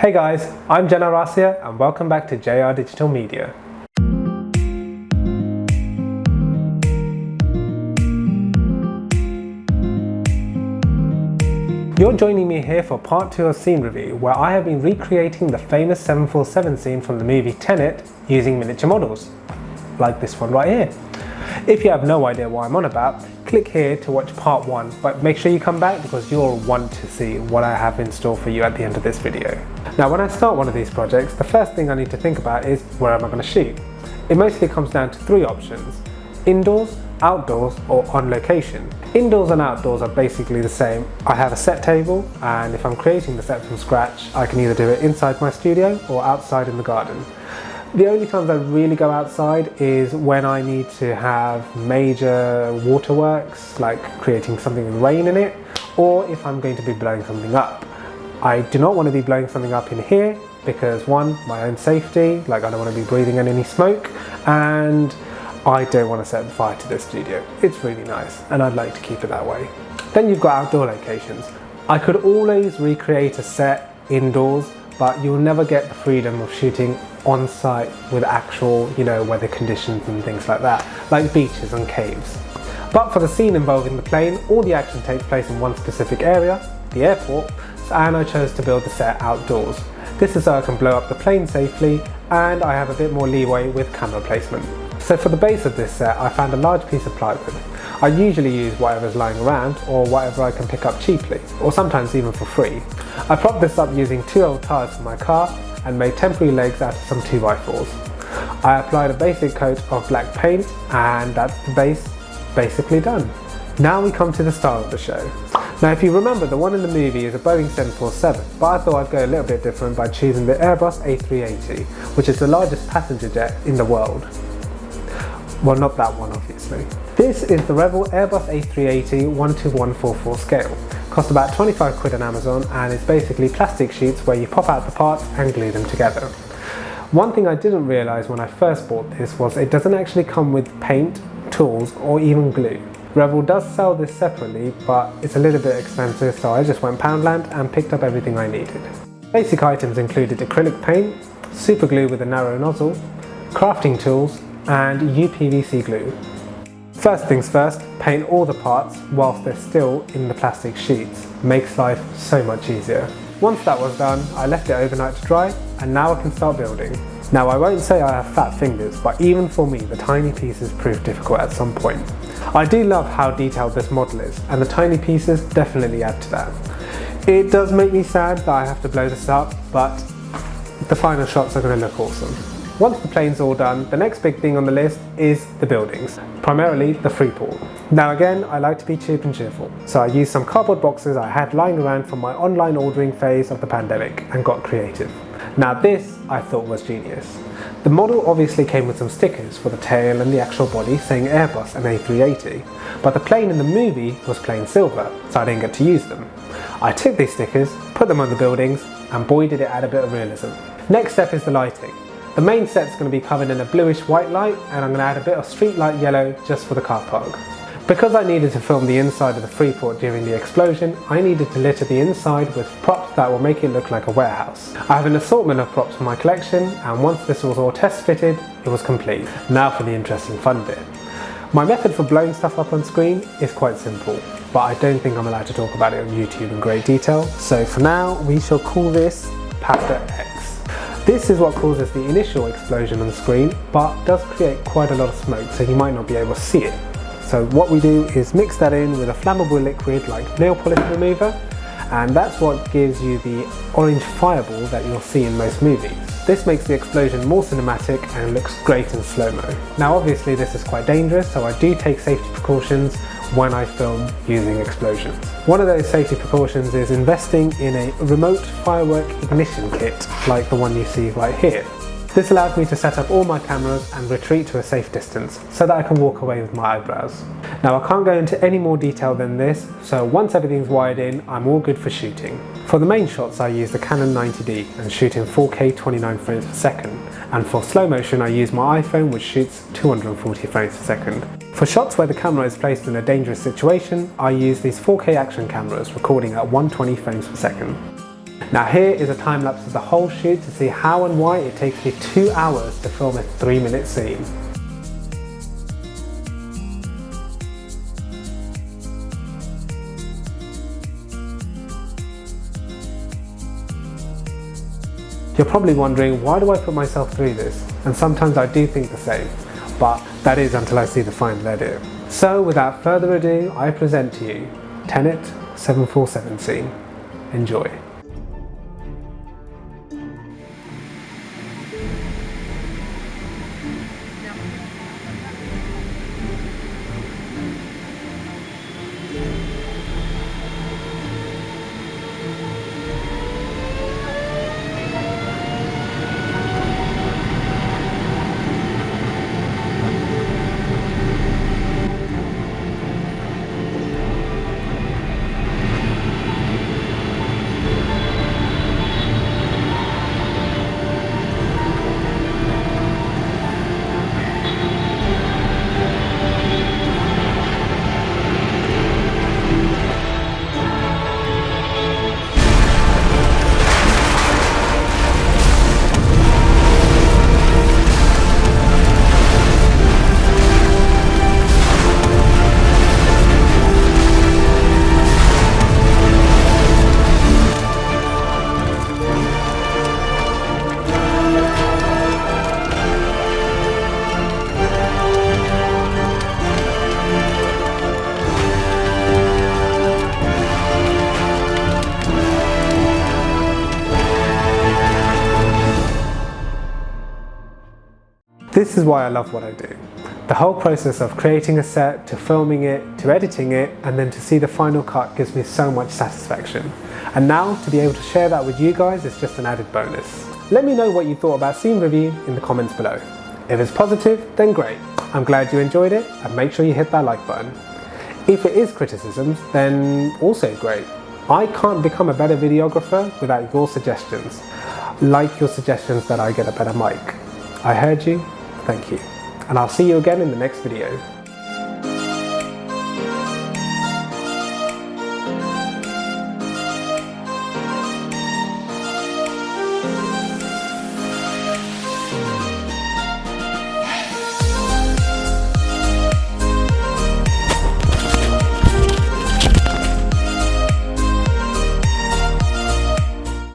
Hey guys, I'm JRDM and welcome back to JR Digital Media. You're joining me here for part 2 of Scene Review, where I have been recreating the famous 747 scene from the movie TENET using miniature models, like this one right here. If you have no idea what I'm on about, click here to watch part 1, but make sure you come back because you'll want to see what I have in store for you at the end of this video. Now when I start one of these projects, the first thing I need to think about is where am I going to shoot? It mostly comes down to 3 options: indoors, outdoors, or on location. Indoors and outdoors are basically the same. I have a set table, and if I'm creating the set from scratch, I can either do it inside my studio or outside in the garden. The only times I really go outside is when I need to have major waterworks, like creating something with rain in it, or if I'm going to be blowing something up. I do not want to be blowing something up in here because, one, my own safety, like I don't want to be breathing in any smoke, and I don't want to set fire to this studio. It's really nice and I'd like to keep it that way. Then you've got outdoor locations. I could always recreate a set indoors, but you'll never get the freedom of shooting on site with actual, weather conditions and things like that, like beaches and caves. But for the scene involving the plane, all the action takes place in one specific area, the airport, and I chose to build the set outdoors. This is so I can blow up the plane safely, and I have a bit more leeway with camera placement. So for the base of this set, I found a large piece of plywood. I usually use whatever's lying around or whatever I can pick up cheaply, or sometimes even for free. I propped this up using 2 old tires from my car and made temporary legs out of some 2x4s. I applied a basic coat of black paint, and that's the base basically done. Now we come to the star of the show. Now if you remember, the one in the movie is a Boeing 747, but I thought I'd go a little bit different by choosing the Airbus A380, which is the largest passenger jet in the world. Well, not that one obviously. This is the Rebel Airbus A380 1:144 scale. Cost about 25 quid on Amazon, and it's basically plastic sheets where you pop out the parts and glue them together. One thing I didn't realise when I first bought this was it doesn't actually come with paint, tools, or even glue. Rebel does sell this separately, but it's a little bit expensive, so I just went Poundland and picked up everything I needed. Basic items included acrylic paint, super glue with a narrow nozzle, crafting tools, and UPVC glue. First things first, paint all the parts whilst they're still in the plastic sheets. Makes life so much easier. Once that was done, I left it overnight to dry, and now I can start building. Now I won't say I have fat fingers, but even for me the tiny pieces proved difficult at some point. I do love how detailed this model is, and the tiny pieces definitely add to that. It does make me sad that I have to blow this up, but the final shots are going to look awesome. Once the plane's all done, the next big thing on the list is the buildings, primarily the freeport. Now again, I like to be cheap and cheerful, so I used some cardboard boxes I had lying around from my online ordering phase of the pandemic and got creative. Now this I thought was genius. The model obviously came with some stickers for the tail and the actual body saying Airbus and A380, but the plane in the movie was plain silver, so I didn't get to use them. I took these stickers, put them on the buildings, and boy did it add a bit of realism. Next step is the lighting. The main set's going to be covered in a bluish white light, and I'm going to add a bit of street light yellow just for the car park. Because I needed to film the inside of the freeport during the explosion, I needed to litter the inside with props that will make it look like a warehouse. I have an assortment of props for my collection, and once this was all test fitted, it was complete. Now for the interesting fun bit. My method for blowing stuff up on screen is quite simple, but I don't think I'm allowed to talk about it on YouTube in great detail, so for now we shall call this Powder X. This is what causes the initial explosion on the screen, but does create quite a lot of smoke, so you might not be able to see it. So what we do is mix that in with a flammable liquid like nail polish remover, and that's what gives you the orange fireball that you'll see in most movies. This makes the explosion more cinematic and looks great in slow-mo. Now obviously this is quite dangerous, so I do take safety precautions when I film using explosions. One of those safety precautions is investing in a remote firework ignition kit like the one you see right here. This allows me to set up all my cameras and retreat to a safe distance so that I can walk away with my eyebrows. Now I can't go into any more detail than this, so once everything's wired in, I'm all good for shooting. For the main shots I use the Canon 90D and shoot in 4K 29 frames per second, and for slow motion I use my iPhone which shoots 240 frames per second. For shots where the camera is placed in a dangerous situation, I use these 4K action cameras recording at 120 frames per second. Now here is a time lapse of the whole shoot to see how and why it takes me 2 hours to film a 3-minute scene. You're probably wondering, why do I put myself through this? And sometimes I do think the same, but that is until I see the final edit. So without further ado, I present to you TENET 747 scene. Enjoy. This is why I love what I do. The whole process of creating a set, to filming it, to editing it, and then to see the final cut gives me so much satisfaction. And now, to be able to share that with you guys is just an added bonus. Let me know what you thought about Scene Review in the comments below. If it's positive, then great. I'm glad you enjoyed it, and make sure you hit that like button. If it is criticisms, then also great. I can't become a better videographer without your suggestions. Like your suggestions that I get a better mic. I heard you. Thank you, and I'll see you again in the next video.